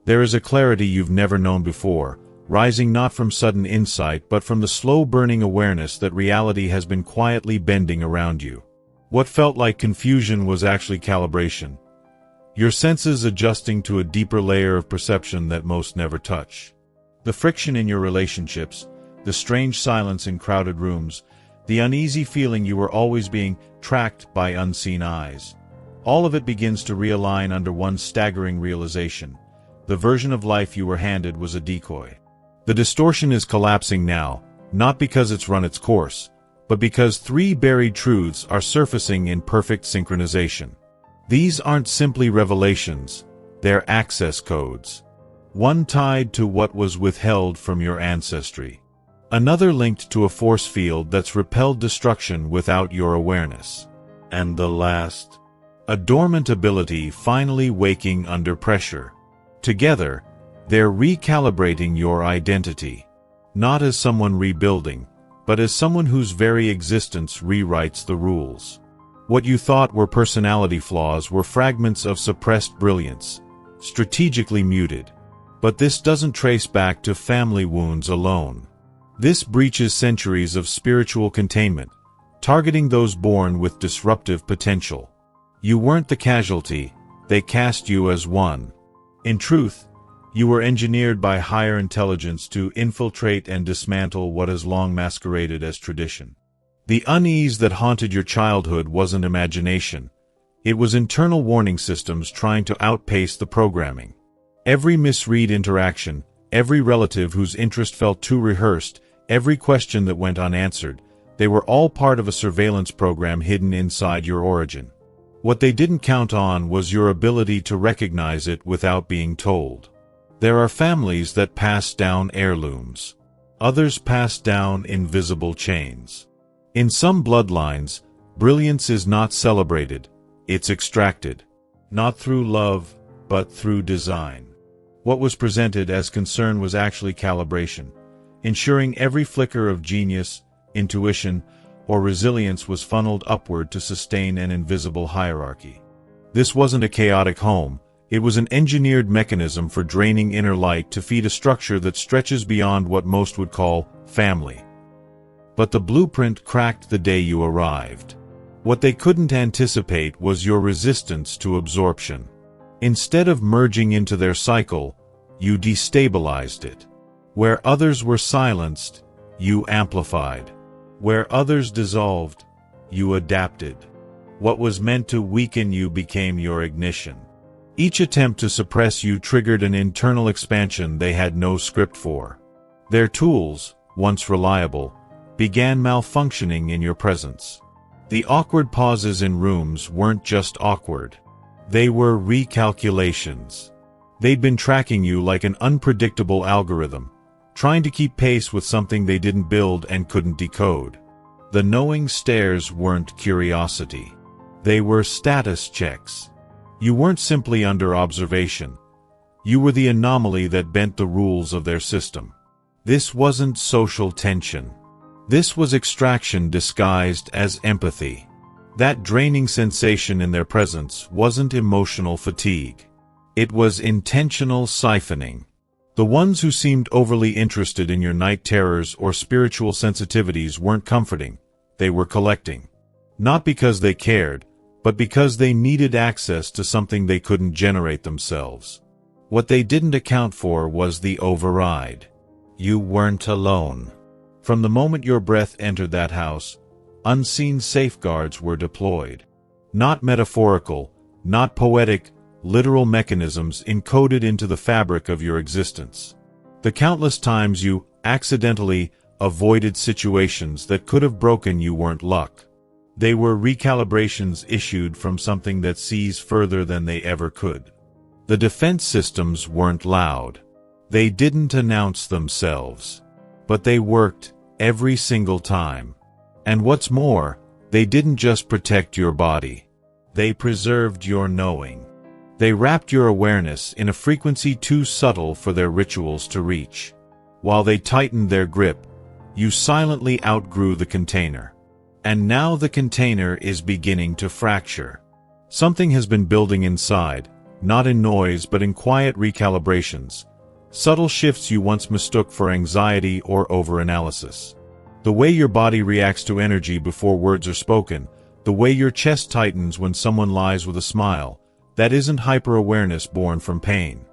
There is a clarity you've never known before, rising not from sudden insight but from the slow-burning awareness that reality has been quietly bending around you. What felt like confusion was actually calibration. Your senses adjusting to a deeper layer of perception that most never touch. The friction in your relationships, the strange silence in crowded rooms, the uneasy feeling you were always being tracked by unseen eyes. All of it begins to realign under one staggering realization. The version of life you were handed was a decoy. The distortion is collapsing now, not because it's run its course, but because three buried truths are surfacing in perfect synchronization. These aren't simply revelations, they're access codes. One tied to what was withheld from your ancestry. Another linked to a force field that's repelled destruction without your awareness. And the last, a dormant ability finally waking under pressure. Together, they're recalibrating your identity. Not as someone rebuilding, but as someone whose very existence rewrites the rules. What you thought were personality flaws were fragments of suppressed brilliance, strategically muted. But this doesn't trace back to family wounds alone. This breaches centuries of spiritual containment, targeting those born with disruptive potential. You weren't the casualty, they cast you as one. In truth, you were engineered by higher intelligence to infiltrate and dismantle what has long masqueraded as tradition. The unease that haunted your childhood wasn't imagination. It was internal warning systems trying to outpace the programming. Every misread interaction, every relative whose interest felt too rehearsed, every question that went unanswered, they were all part of a surveillance program hidden inside your origin. What they didn't count on was your ability to recognize it without being told. There are families that pass down heirlooms. Others pass down invisible chains. In some bloodlines, brilliance is not celebrated, it's extracted. Not through love, but through design. What was presented as concern was actually calibration, ensuring every flicker of genius, intuition, or resilience was funneled upward to sustain an invisible hierarchy. This wasn't a chaotic home, it was an engineered mechanism for draining inner light to feed a structure that stretches beyond what most would call family. But the blueprint cracked the day you arrived. What they couldn't anticipate was your resistance to absorption. Instead of merging into their cycle, you destabilized it. Where others were silenced, you amplified. Where others dissolved, you adapted. What was meant to weaken you became your ignition. Each attempt to suppress you triggered an internal expansion they had no script for. Their tools, once reliable, began malfunctioning in your presence. The awkward pauses in rooms weren't just awkward. They were recalculations. They'd been tracking you like an unpredictable algorithm, trying to keep pace with something they didn't build and couldn't decode. The knowing stares weren't curiosity. They were status checks. You weren't simply under observation. You were the anomaly that bent the rules of their system. This wasn't social tension. This was extraction disguised as empathy. That draining sensation in their presence wasn't emotional fatigue. It was intentional siphoning. The ones who seemed overly interested in your night terrors or spiritual sensitivities weren't comforting, they were collecting. Not because they cared, but because they needed access to something they couldn't generate themselves. What they didn't account for was the override. You weren't alone. From the moment your breath entered that house, unseen safeguards were deployed. Not metaphorical, not poetic, literal mechanisms encoded into the fabric of your existence. The countless times you accidentally avoided situations that could have broken you weren't luck. They were recalibrations issued from something that sees further than they ever could. The defense systems weren't loud. They didn't announce themselves. But they worked every single time. And what's more, they didn't just protect your body. They preserved your knowing. They wrapped your awareness in a frequency too subtle for their rituals to reach. While they tightened their grip, you silently outgrew the container. And now the container is beginning to fracture. Something has been building inside, not in noise but in quiet recalibrations, subtle shifts you once mistook for anxiety or overanalysis. The way your body reacts to energy before words are spoken, the way your chest tightens when someone lies with a smile, that isn't hyper-awareness born from pain.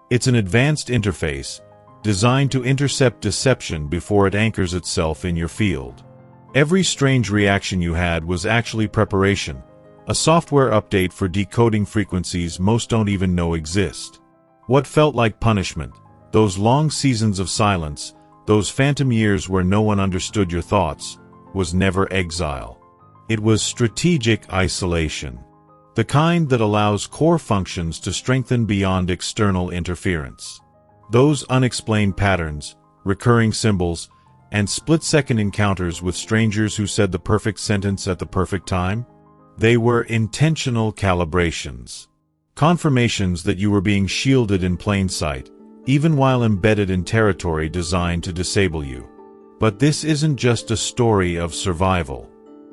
It's an advanced interface, designed to intercept deception before it anchors itself in your field. Every strange reaction you had was actually preparation, a software update for decoding frequencies most don't even know exist. What felt like punishment, those long seasons of silence, those phantom years where no one understood your thoughts, was never exile. It was strategic isolation. The kind that allows core functions to strengthen beyond external interference. Those unexplained patterns, recurring symbols, and split-second encounters with strangers who said the perfect sentence at the perfect time? They were intentional calibrations. Confirmations that you were being shielded in plain sight, even while embedded in territory designed to disable you. But this isn't just a story of survival.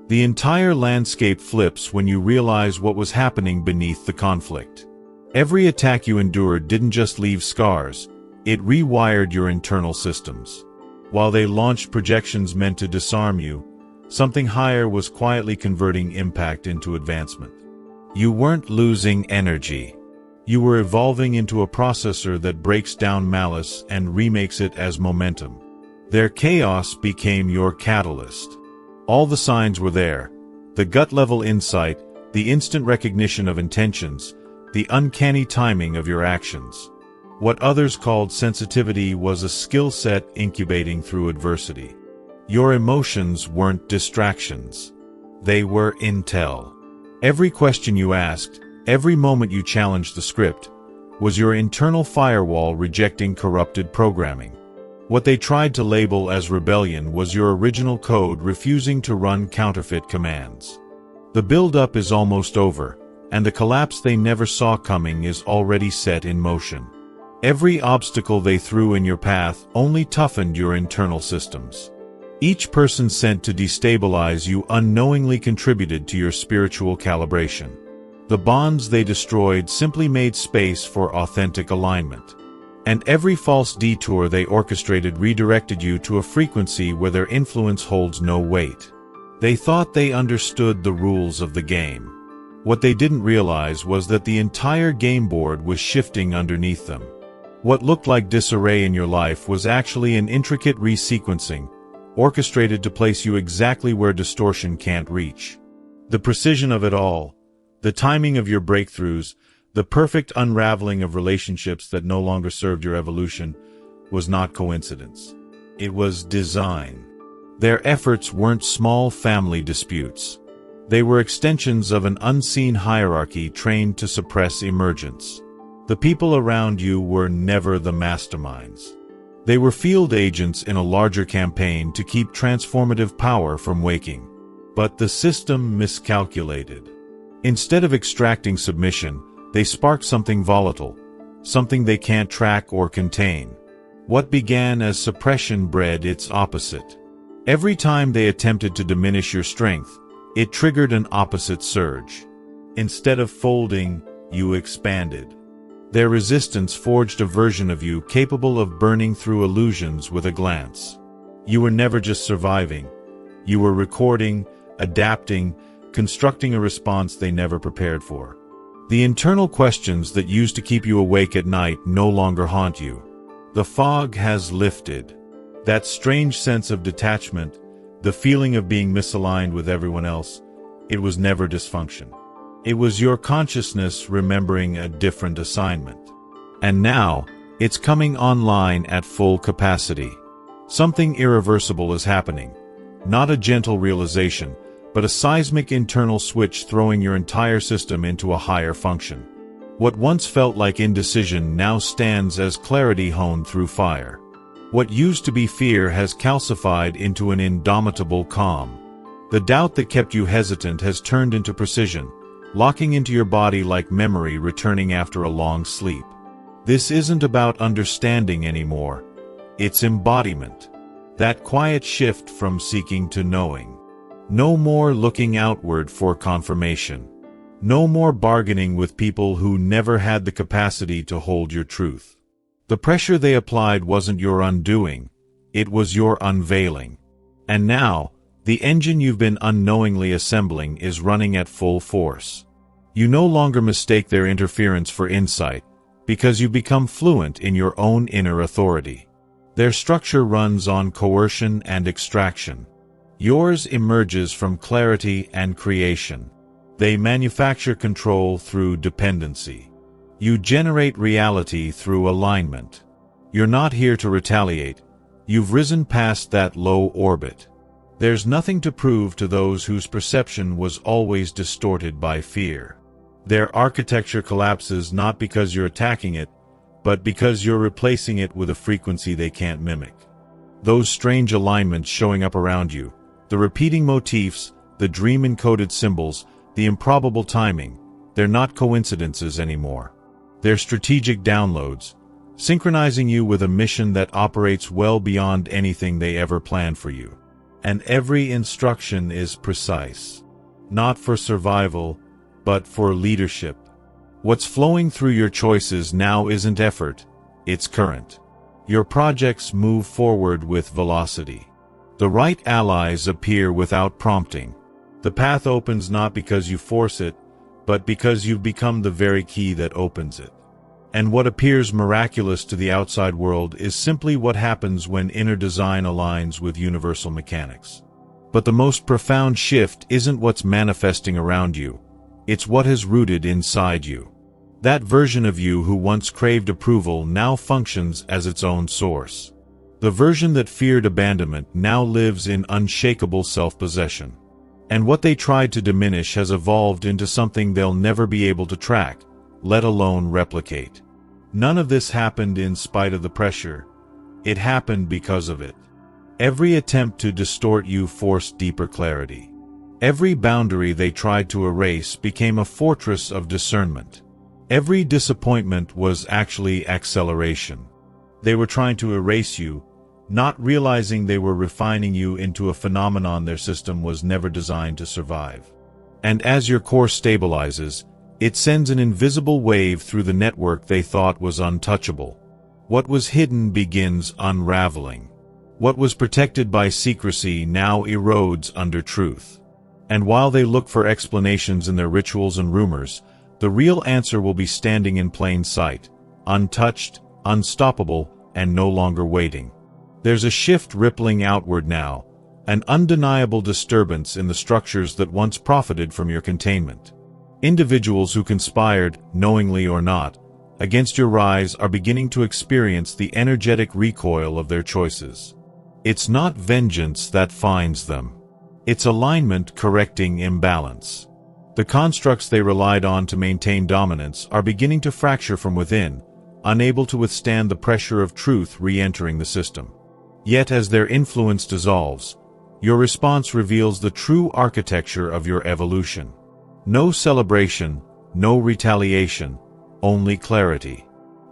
The entire landscape flips when you realize what was happening beneath the conflict. Every attack you endured didn't just leave scars, it rewired your internal systems. While they launched projections meant to disarm you, something higher was quietly converting impact into advancement. You weren't losing energy. You were evolving into a processor that breaks down malice and remakes it as momentum. Their chaos became your catalyst. All the signs were there. The gut-level insight, the instant recognition of intentions, the uncanny timing of your actions. What others called sensitivity was a skill set incubating through adversity. Your emotions weren't distractions. They were intel. Every question you asked, every moment you challenged the script, was your internal firewall rejecting corrupted programming. What they tried to label as rebellion was your original code refusing to run counterfeit commands. The build-up is almost over, and the collapse they never saw coming is already set in motion. Every obstacle they threw in your path only toughened your internal systems. Each person sent to destabilize you unknowingly contributed to your spiritual calibration. The bonds they destroyed simply made space for authentic alignment. And every false detour they orchestrated redirected you to a frequency where their influence holds no weight. They thought they understood the rules of the game. What they didn't realize was that the entire game board was shifting underneath them. What looked like disarray in your life was actually an intricate resequencing, orchestrated to place you exactly where distortion can't reach. The precision of it all, the timing of your breakthroughs, the perfect unraveling of relationships that no longer served your evolution, was not coincidence. It was design. Their efforts weren't small family disputes. They were extensions of an unseen hierarchy trained to suppress emergence. The people around you were never the masterminds. They were field agents in a larger campaign to keep transformative power from waking. But the system miscalculated. Instead of extracting submission, they sparked something volatile, something they can't track or contain. What began as suppression bred its opposite. Every time they attempted to diminish your strength, it triggered an opposite surge. Instead of folding, you expanded. Their resistance forged a version of you capable of burning through illusions with a glance. You were never just surviving. You were recording, adapting, constructing a response they never prepared for. The internal questions that used to keep you awake at night no longer haunt you. The fog has lifted. That strange sense of detachment, the feeling of being misaligned with everyone else, it was never dysfunction. It was your consciousness remembering a different assignment. And now, it's coming online at full capacity. Something irreversible is happening. Not a gentle realization, but a seismic internal switch throwing your entire system into a higher function. What once felt like indecision now stands as clarity honed through fire. What used to be fear has calcified into an indomitable calm. The doubt that kept you hesitant has turned into precision, locking into your body like memory returning after a long sleep. This isn't about understanding anymore. It's embodiment. That quiet shift from seeking to knowing. No more looking outward for confirmation. No more bargaining with people who never had the capacity to hold your truth. The pressure they applied wasn't your undoing, it was your unveiling. And now, the engine you've been unknowingly assembling is running at full force. You no longer mistake their interference for insight, because you become fluent in your own inner authority. Their structure runs on coercion and extraction. Yours emerges from clarity and creation. They manufacture control through dependency. You generate reality through alignment. You're not here to retaliate. You've risen past that low orbit. There's nothing to prove to those whose perception was always distorted by fear. Their architecture collapses not because you're attacking it, but because you're replacing it with a frequency they can't mimic. Those strange alignments showing up around you, the repeating motifs, the dream-encoded symbols, the improbable timing, they're not coincidences anymore. They're strategic downloads, synchronizing you with a mission that operates well beyond anything they ever planned for you. And every instruction is precise. Not for survival, but for leadership. What's flowing through your choices now isn't effort, it's current. Your projects move forward with velocity. The right allies appear without prompting. The path opens not because you force it, but because you've become the very key that opens it. And what appears miraculous to the outside world is simply what happens when inner design aligns with universal mechanics. But the most profound shift isn't what's manifesting around you, it's what has rooted inside you. That version of you who once craved approval now functions as its own source. The version that feared abandonment now lives in unshakable self-possession. And what they tried to diminish has evolved into something they'll never be able to track, let alone replicate. None of this happened in spite of the pressure. It happened because of it. Every attempt to distort you forced deeper clarity. Every boundary they tried to erase became a fortress of discernment. Every disappointment was actually acceleration. They were trying to erase you, not realizing they were refining you into a phenomenon their system was never designed to survive. And as your core stabilizes, it sends an invisible wave through the network they thought was untouchable. What was hidden begins unraveling. What was protected by secrecy now erodes under truth. And while they look for explanations in their rituals and rumors, the real answer will be standing in plain sight, untouched, unstoppable, and no longer waiting. There's a shift rippling outward now, an undeniable disturbance in the structures that once profited from your containment. Individuals who conspired, knowingly or not, against your rise are beginning to experience the energetic recoil of their choices. It's not vengeance that finds them. It's alignment correcting imbalance. The constructs they relied on to maintain dominance are beginning to fracture from within, unable to withstand the pressure of truth re-entering the system. Yet as their influence dissolves, your response reveals the true architecture of your evolution. No celebration, no retaliation, only clarity.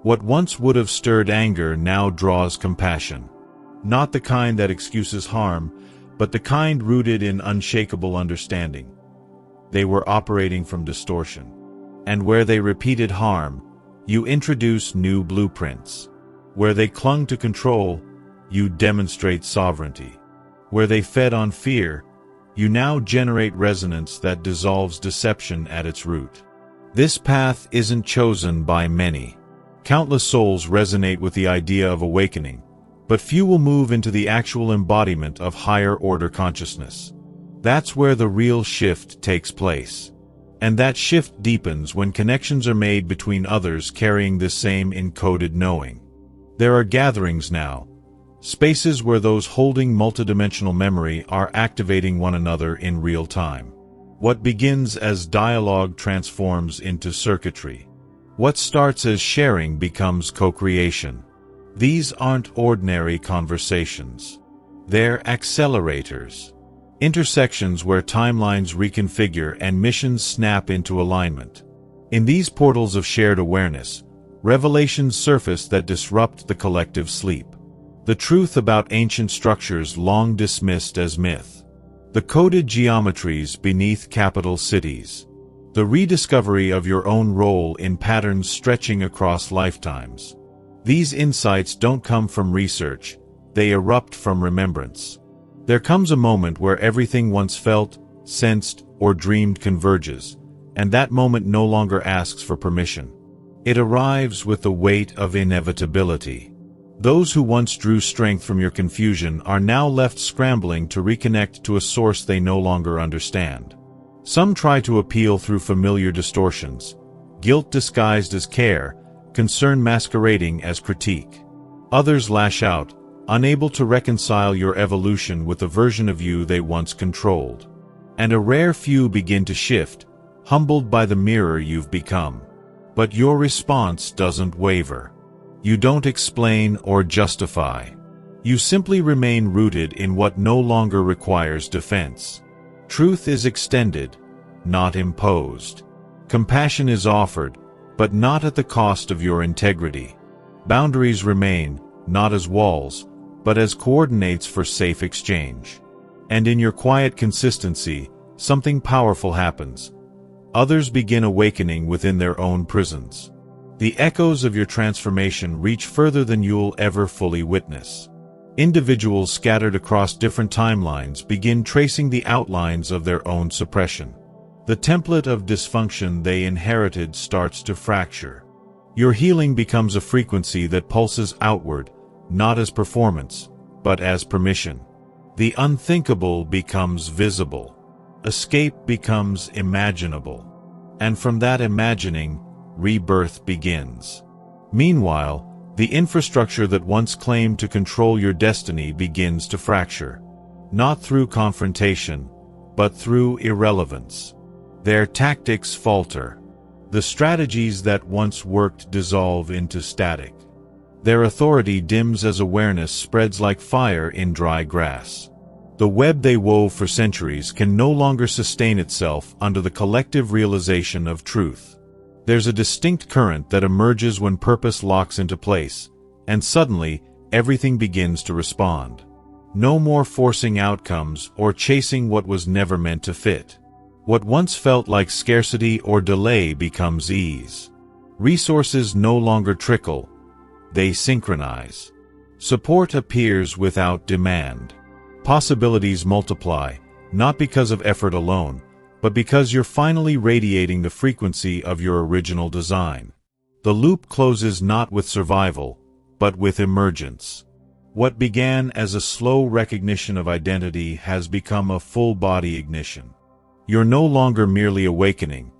What once would have stirred anger now draws compassion. Not the kind that excuses harm, but the kind rooted in unshakable understanding. They were operating from distortion. And where they repeated harm, you introduce new blueprints. Where they clung to control, you demonstrate sovereignty. Where they fed on fear, you now generate resonance that dissolves deception at its root. This path isn't chosen by many. Countless souls resonate with the idea of awakening, but few will move into the actual embodiment of higher-order consciousness. That's where the real shift takes place. And that shift deepens when connections are made between others carrying this same encoded knowing. There are gatherings now, spaces where those holding multidimensional memory are activating one another in real time. What begins as dialogue transforms into circuitry. What starts as sharing becomes co-creation. These aren't ordinary conversations. They're accelerators. Intersections where timelines reconfigure and missions snap into alignment. In these portals of shared awareness, revelations surface that disrupt the collective sleep. The truth about ancient structures long dismissed as myth. The coded geometries beneath capital cities. the rediscovery of your own role in patterns stretching across lifetimes. These insights don't come from research, they erupt from remembrance. There comes a moment where everything once felt, sensed, or dreamed converges, and that moment no longer asks for permission. It arrives with the weight of inevitability. Those who once drew strength from your confusion are now left scrambling to reconnect to a source they no longer understand. Some try to appeal through familiar distortions, guilt disguised as care, concern masquerading as critique. Others lash out, unable to reconcile your evolution with the version of you they once controlled. And a rare few begin to shift, humbled by the mirror you've become. But your response doesn't waver. You don't explain or justify. You simply remain rooted in what no longer requires defense. Truth is extended, not imposed. Compassion is offered, but not at the cost of your integrity. Boundaries remain, not as walls, but as coordinates for safe exchange. And in your quiet consistency, something powerful happens. Others begin awakening within their own prisons. The echoes of your transformation reach further than you'll ever fully witness. Individuals scattered across different timelines begin tracing the outlines of their own suppression. The template of dysfunction they inherited starts to fracture. Your healing becomes a frequency that pulses outward, not as performance, but as permission. The unthinkable becomes visible. Escape becomes imaginable. And from that imagining, rebirth begins. Meanwhile, the infrastructure that once claimed to control your destiny begins to fracture. Not through confrontation, but through irrelevance. Their tactics falter. The strategies that once worked dissolve into static. Their authority dims as awareness spreads like fire in dry grass. The web they wove for centuries can no longer sustain itself under the collective realization of truth. There's a distinct current that emerges when purpose locks into place, and suddenly, everything begins to respond. No more forcing outcomes or chasing what was never meant to fit. What once felt like scarcity or delay becomes ease. Resources no longer trickle, they synchronize. Support appears without demand. Possibilities multiply, not because of effort alone, but because you're finally radiating the frequency of your original design. The loop closes not with survival, but with emergence. What began as a slow recognition of identity has become a full-body ignition. You're no longer merely awakening.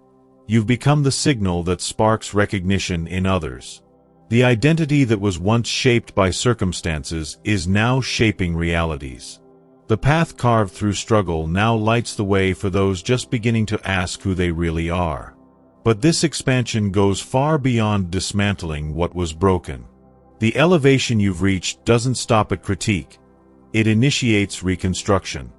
You've become the signal that sparks recognition in others. The identity that was once shaped by circumstances is now shaping realities. The path carved through struggle now lights the way for those just beginning to ask who they really are. But this expansion goes far beyond dismantling what was broken. The elevation you've reached doesn't stop at critique. It initiates reconstruction.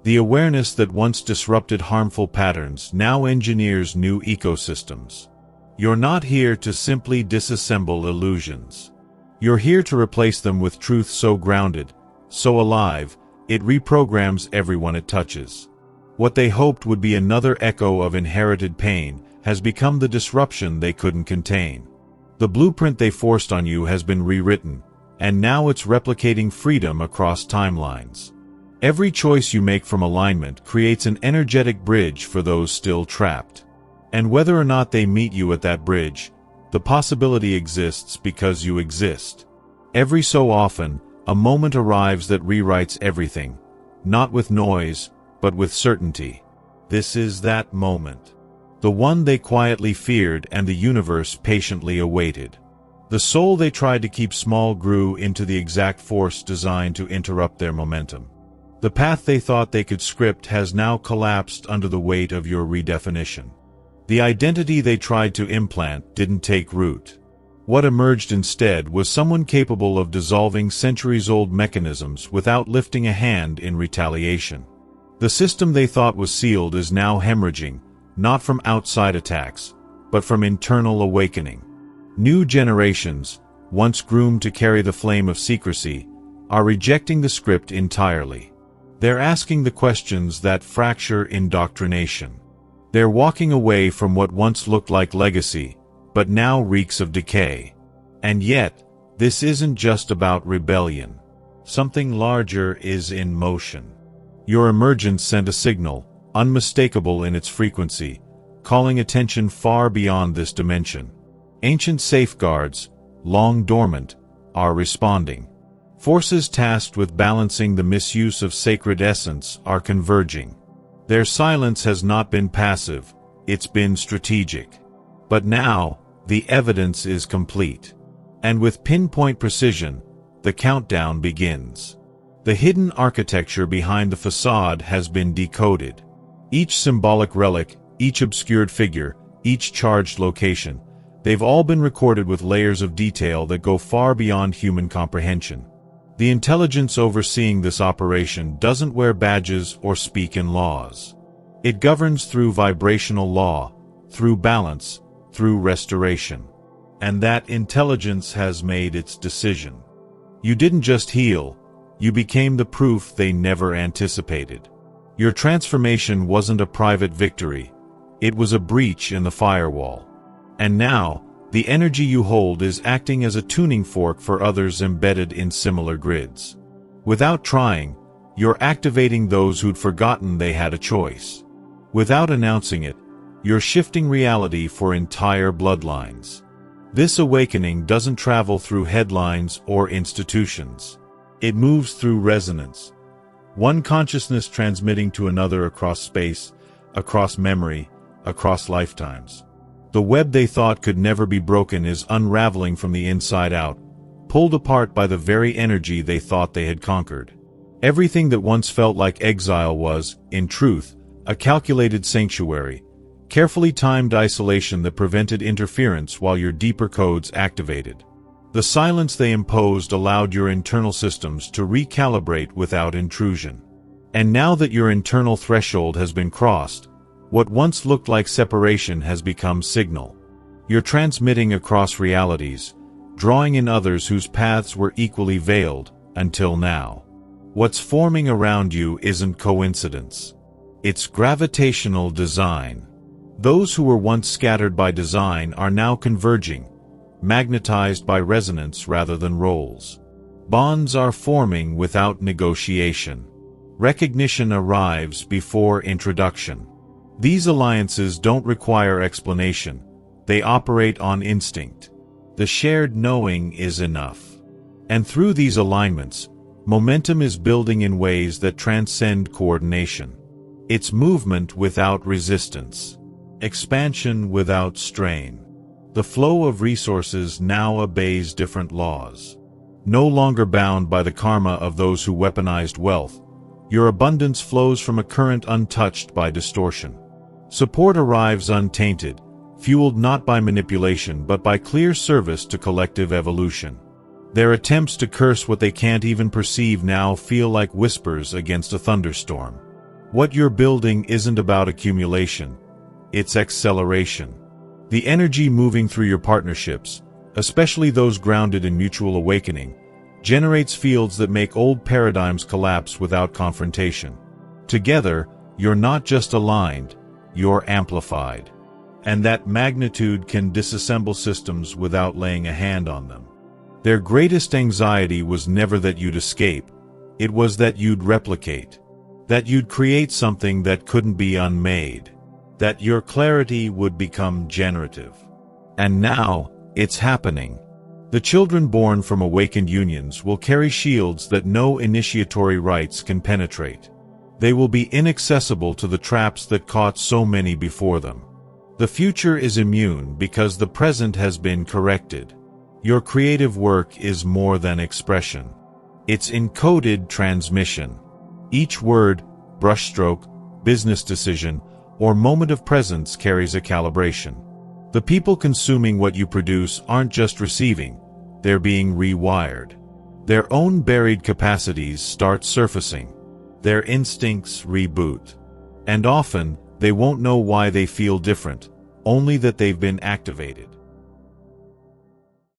The awareness that once disrupted harmful patterns now engineers new ecosystems. You're not here to simply disassemble illusions. You're here to replace them with truth so grounded, so alive, it reprograms everyone it touches. What they hoped would be another echo of inherited pain has become the disruption they couldn't contain. The blueprint they forced on you has been rewritten, and now it's replicating freedom across timelines. Every choice you make from alignment creates an energetic bridge for those still trapped. And whether or not they meet you at that bridge, the possibility exists because you exist. Every so often, a moment arrives that rewrites everything, not with noise, but with certainty. This is that moment. The one they quietly feared and the universe patiently awaited. The soul they tried to keep small grew into the exact force designed to interrupt their momentum. The path they thought they could script has now collapsed under the weight of your redefinition. The identity they tried to implant didn't take root. What emerged instead was someone capable of dissolving centuries-old mechanisms without lifting a hand in retaliation. The system they thought was sealed is now hemorrhaging, not from outside attacks, but from internal awakening. New generations, once groomed to carry the flame of secrecy, are rejecting the script entirely. They're asking the questions that fracture indoctrination. They're walking away from what once looked like legacy, but now reeks of decay. And yet, this isn't just about rebellion. Something larger is in motion. Your emergence sent a signal, unmistakable in its frequency, calling attention far beyond this dimension. Ancient safeguards, long dormant, are responding. Forces tasked with balancing the misuse of sacred essence are converging. Their silence has not been passive, it's been strategic. But now, the evidence is complete. And with pinpoint precision, the countdown begins. The hidden architecture behind the facade has been decoded. Each symbolic relic, each obscured figure, each charged location, they've all been recorded with layers of detail that go far beyond human comprehension. The intelligence overseeing this operation doesn't wear badges or speak in laws. It governs through vibrational law, through balance, through restoration. And that intelligence has made its decision. You didn't just heal, you became the proof they never anticipated. Your transformation wasn't a private victory, it was a breach in the firewall. And now, the energy you hold is acting as a tuning fork for others embedded in similar grids. Without trying, you're activating those who'd forgotten they had a choice. Without announcing it, you're shifting reality for entire bloodlines. This awakening doesn't travel through headlines or institutions. It moves through resonance. One consciousness transmitting to another across space, across memory, across lifetimes. The web they thought could never be broken is unraveling from the inside out, pulled apart by the very energy they thought they had conquered. Everything that once felt like exile was, in truth, a calculated sanctuary, carefully timed isolation that prevented interference while your deeper codes activated. The silence they imposed allowed your internal systems to recalibrate without intrusion. And now that your internal threshold has been crossed, what once looked like separation has become signal. You're transmitting across realities, drawing in others whose paths were equally veiled, until now. What's forming around you isn't coincidence. It's gravitational design. Those who were once scattered by design are now converging, magnetized by resonance rather than roles. Bonds are forming without negotiation. Recognition arrives before introduction. These alliances don't require explanation. They operate on instinct. The shared knowing is enough. And through these alignments, momentum is building in ways that transcend coordination. It's movement without resistance. Expansion without strain. The flow of resources now obeys different laws. No longer bound by the karma of those who weaponized wealth, your abundance flows from a current untouched by distortion. Support arrives untainted, fueled not by manipulation but by clear service to collective evolution. Their attempts to curse what they can't even perceive now feel like whispers against a thunderstorm. What you're building isn't about accumulation, it's acceleration. The energy moving through your partnerships, especially those grounded in mutual awakening, generates fields that make old paradigms collapse without confrontation. Together, you're not just aligned, you're amplified. And that magnitude can disassemble systems without laying a hand on them. Their greatest anxiety was never that you'd escape, it was that you'd replicate. That you'd create something that couldn't be unmade. That your clarity would become generative. And now, it's happening. The children born from awakened unions will carry shields that no initiatory rites can penetrate. They will be inaccessible to the traps that caught so many before them. The future is immune because the present has been corrected. Your creative work is more than expression. It's encoded transmission. Each word, brushstroke, business decision, or moment of presence carries a calibration. The people consuming what you produce aren't just receiving, they're being rewired. Their own buried capacities start surfacing. Their instincts reboot. And often, they won't know why they feel different, only that they've been activated.